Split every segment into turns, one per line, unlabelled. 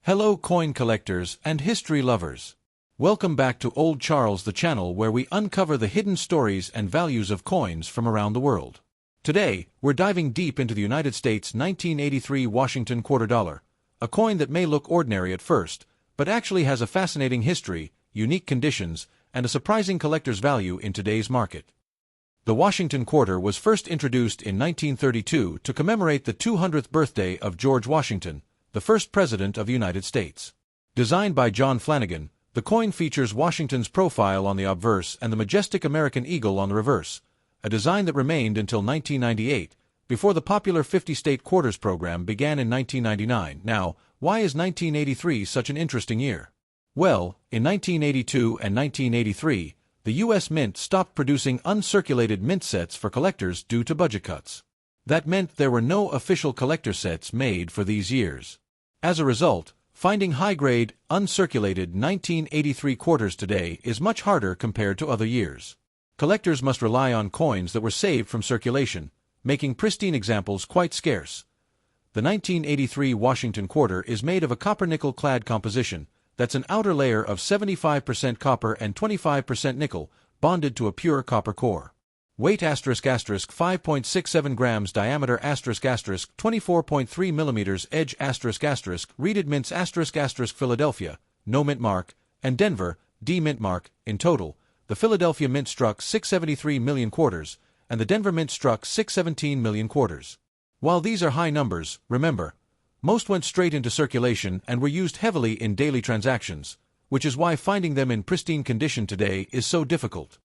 Hello coin collectors and history lovers. Welcome back to Old Charles, the channel where we uncover the hidden stories and values of coins from around the world. Today, we're diving deep into the United States 1983 Washington quarter dollar, a coin that may look ordinary at first, but actually has a fascinating history, unique conditions, and a surprising collector's value in today's market. The Washington quarter was first introduced in 1932 to commemorate the 200th birthday of George Washington, the first President of the United States. Designed by John Flanagan, the coin features Washington's profile on the obverse and the majestic American eagle on the reverse, a design that remained until 1998, before the popular 50-state quarters program began in 1999. Now, why is 1983 such an interesting year? Well, in 1982 and 1983, the U.S. Mint stopped producing uncirculated mint sets for collectors due to budget cuts. That meant there were no official collector sets made for these years. As a result, finding high-grade, uncirculated 1983 quarters today is much harder compared to other years. Collectors must rely on coins that were saved from circulation, making pristine examples quite scarce. The 1983 Washington quarter is made of a copper-nickel-clad composition that's an outer layer of 75% copper and 25% nickel, bonded to a pure copper core. Weight ** 5.67 grams, diameter * 24.3 millimeters, edge **, reeded mints ** Philadelphia, no mint mark, and Denver, D mint mark. In total, the Philadelphia Mint struck 673 million quarters, and the Denver Mint struck 617 million quarters. While these are high numbers, remember, most went straight into circulation and were used heavily in daily transactions, which is why finding them in pristine condition today is so difficult.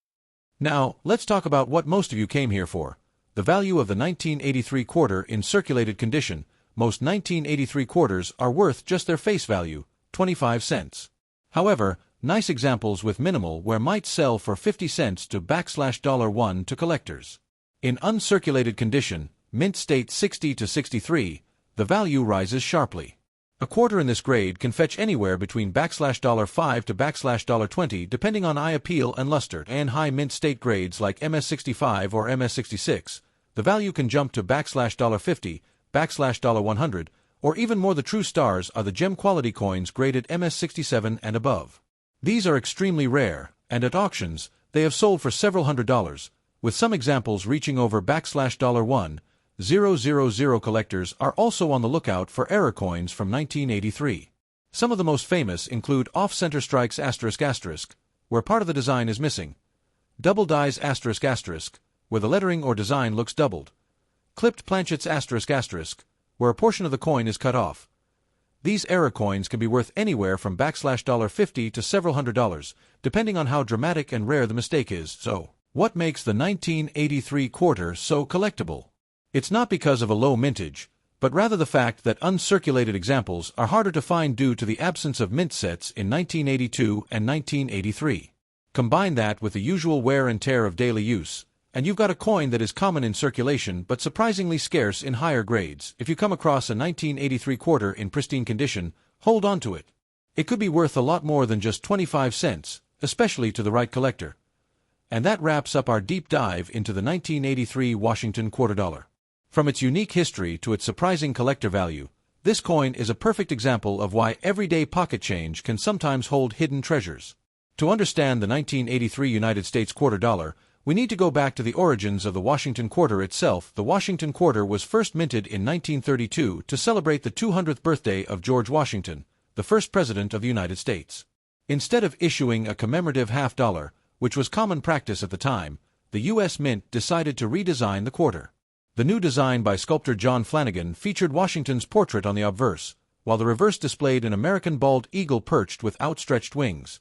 Now, let's talk about what most of you came here for, the value of the 1983 quarter in circulated condition. Most 1983 quarters are worth just their face value, 25 cents. However, nice examples with minimal wear might sell for 50 cents to $1 to collectors. In uncirculated condition, mint state 60 to 63, the value rises sharply. A quarter in this grade can fetch anywhere between $5 to $20 depending on eye appeal and luster. And high mint state grades like MS65 or MS66, the value can jump to $50, $100, or even more. The true stars are the gem quality coins graded MS67 and above. These are extremely rare, and at auctions, they have sold for several $100s, with some examples reaching over $1,000. Collectors are also on the lookout for error coins from 1983. Some of the most famous include off-center strikes **, where part of the design is missing, double dies **, where the lettering or design looks doubled, clipped planchets **, where a portion of the coin is cut off. These error coins can be worth anywhere from $50 to several $100s, depending on how dramatic and rare the mistake is. So, what makes the 1983 quarter so collectible? It's not because of a low mintage, but rather the fact that uncirculated examples are harder to find due to the absence of mint sets in 1982 and 1983. Combine that with the usual wear and tear of daily use, and you've got a coin that is common in circulation but surprisingly scarce in higher grades. If you come across a 1983 quarter in pristine condition, hold on to it. It could be worth a lot more than just 25 cents, especially to the right collector. And that wraps up our deep dive into the 1983 Washington quarter dollar. From its unique history to its surprising collector value, this coin is a perfect example of why everyday pocket change can sometimes hold hidden treasures. To understand the 1983 United States quarter dollar, we need to go back to the origins of the Washington quarter itself. The Washington quarter was first minted in 1932 to celebrate the 200th birthday of George Washington, the first President of the United States. Instead of issuing a commemorative half-dollar, which was common practice at the time, the U.S. Mint decided to redesign the quarter. The new design by sculptor John Flanagan featured Washington's portrait on the obverse, while the reverse displayed an American bald eagle perched with outstretched wings.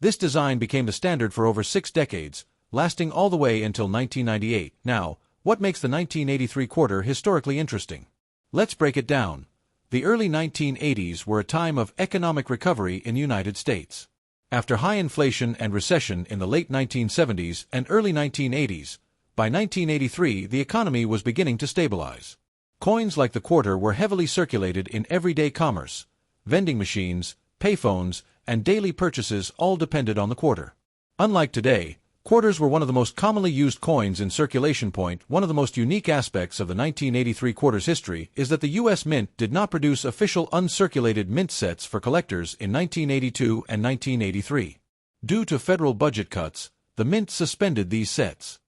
This design became the standard for over 6 decades, lasting all the way until 1998. Now, what makes the 1983 quarter historically interesting? Let's break it down. The early 1980s were a time of economic recovery in the United States. After high inflation and recession in the late 1970s and early 1980s, by 1983 the economy was beginning to stabilize. Coins like the quarter were heavily circulated in everyday commerce. Vending machines, payphones, and daily purchases all depended on the quarter. Unlike today, Quarters were one of the most commonly used coins in circulation. One of the most unique aspects of the 1983 quarters history is that the U.S. Mint did not produce official uncirculated mint sets for collectors in 1982 and 1983. Due to federal budget cuts, the Mint suspended these sets,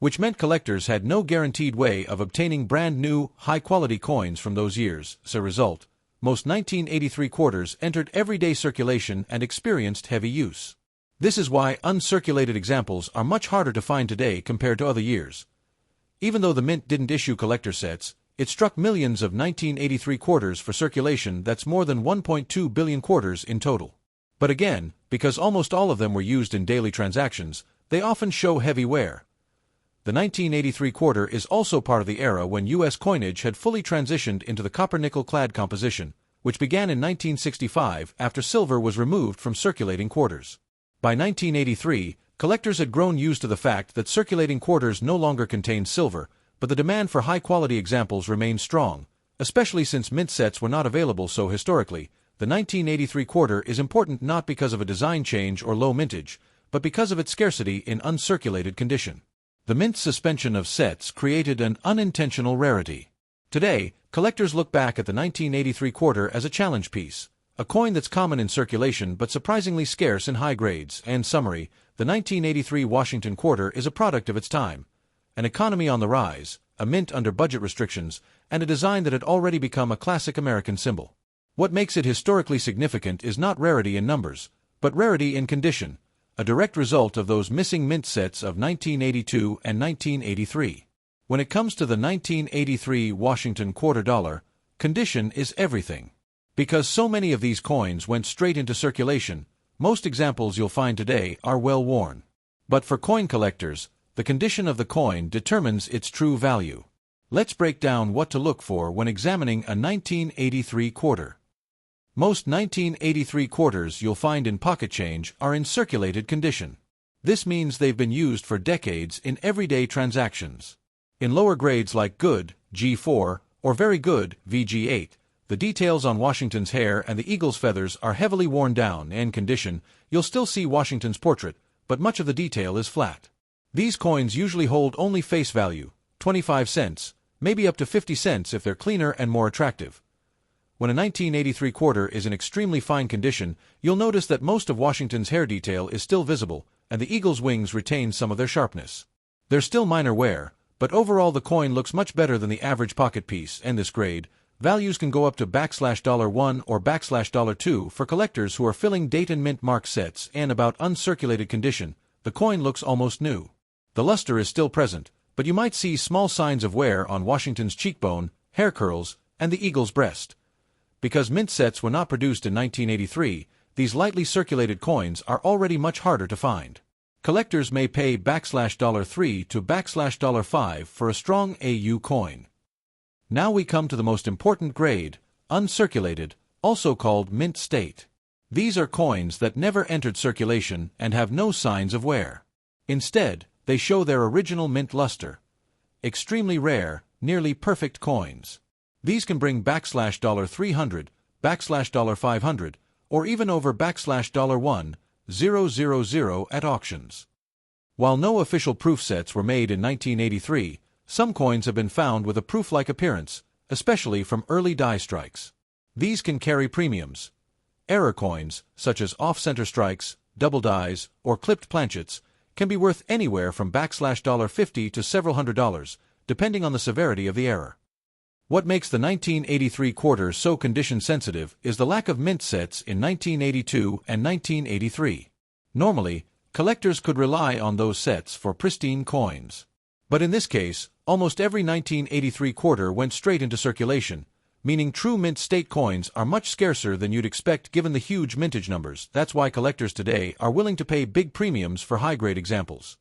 which meant collectors had no guaranteed way of obtaining brand-new, high-quality coins from those years. As a result, most 1983 quarters entered everyday circulation and experienced heavy use. This is why uncirculated examples are much harder to find today compared to other years. Even though the Mint didn't issue collector sets, it struck millions of 1983 quarters for circulation. That's more than 1.2 billion quarters in total. But again, because almost all of them were used in daily transactions, they often show heavy wear. The 1983 quarter is also part of the era when U.S. coinage had fully transitioned into the copper-nickel-clad composition, which began in 1965 after silver was removed from circulating quarters. By 1983, collectors had grown used to the fact that circulating quarters no longer contained silver, but the demand for high-quality examples remained strong, especially since mint sets were not available. So historically, the 1983 quarter is important not because of a design change or low mintage, but because of its scarcity in uncirculated condition. The Mint's suspension of sets created an unintentional rarity. Today, collectors look back at the 1983 quarter as a challenge piece, a coin that's common in circulation but surprisingly scarce in high grades. And summary, the 1983 Washington quarter is a product of its time, an economy on the rise, a mint under budget restrictions, and a design that had already become a classic American symbol. What makes it historically significant is not rarity in numbers, but rarity in condition, a direct result of those missing mint sets of 1982 and 1983. When it comes to the 1983 Washington quarter dollar, condition is everything. Because so many of these coins went straight into circulation, most examples you'll find today are well worn. But for coin collectors, the condition of the coin determines its true value. Let's break down what to look for when examining a 1983 quarter. Most 1983 quarters you'll find in pocket change are in circulated condition. This means they've been used for decades in everyday transactions. In lower grades like good, G4, or very good, VG8, the details on Washington's hair and the eagle's feathers are heavily worn down. In condition, you'll still see Washington's portrait, but much of the detail is flat. These coins usually hold only face value, 25 cents, maybe up to 50 cents if they're cleaner and more attractive. When a 1983 quarter is in extremely fine condition, you'll notice that most of Washington's hair detail is still visible, and the eagle's wings retain some of their sharpness. There's still minor wear, but overall the coin looks much better than the average pocket piece. And this grade, values can go up to $1 or $2 for collectors who are filling date and mint mark sets. And about uncirculated condition, the coin looks almost new. The luster is still present, but you might see small signs of wear on Washington's cheekbone, hair curls, and the eagle's breast. Because mint sets were not produced in 1983, these lightly circulated coins are already much harder to find. Collectors may pay $3 to $5 for a strong AU coin. Now we come to the most important grade, uncirculated, also called mint state. These are coins that never entered circulation and have no signs of wear. Instead, they show their original mint luster. Extremely rare, nearly perfect coins. These can bring $300, $500, or even over $1,000 at auctions. While no official proof sets were made in 1983, some coins have been found with a proof-like appearance, especially from early die strikes. These can carry premiums. Error coins, such as off-center strikes, double dies, or clipped planchets, can be worth anywhere from $50 to several $100, depending on the severity of the error. What makes the 1983 quarter so condition-sensitive is the lack of mint sets in 1982 and 1983. Normally, collectors could rely on those sets for pristine coins. But in this case, almost every 1983 quarter went straight into circulation, meaning true mint state coins are much scarcer than you'd expect given the huge mintage numbers. That's why collectors today are willing to pay big premiums for high-grade examples.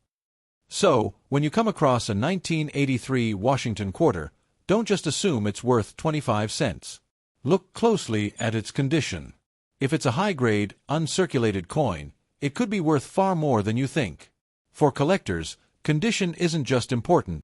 So, when you come across a 1983 Washington quarter, don't just assume it's worth 25 cents. Look closely at its condition. If it's a high-grade, uncirculated coin, it could be worth far more than you think. For collectors, condition isn't just important,